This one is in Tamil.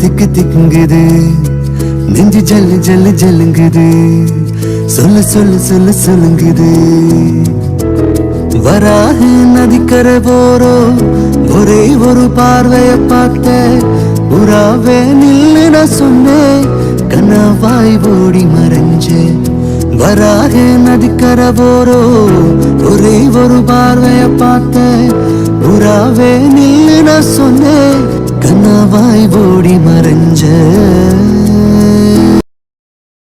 திக்கு திக்குங்குது நெஞ்சு ஜல்லு ஜல்லு ஜல்லுங்குது சொல்லு சொல்லு சொல்லு சொல்லுங்குது வராக நதிக்கரை போறோ ஒரே ஒரு பார்வைய பார்த்த புறாவே நில்லு நான் சொன்னேன் கண்ணாவாய் ஓடி மறைஞ்சேன் வராக நதிக்கரை போறோ ஒரே ஒரு பார்வைய பார்த்த புறாவே நில்லு நான் சொன்னேன் கண்ணாவாய் ஓடி மறைஞ்சேன்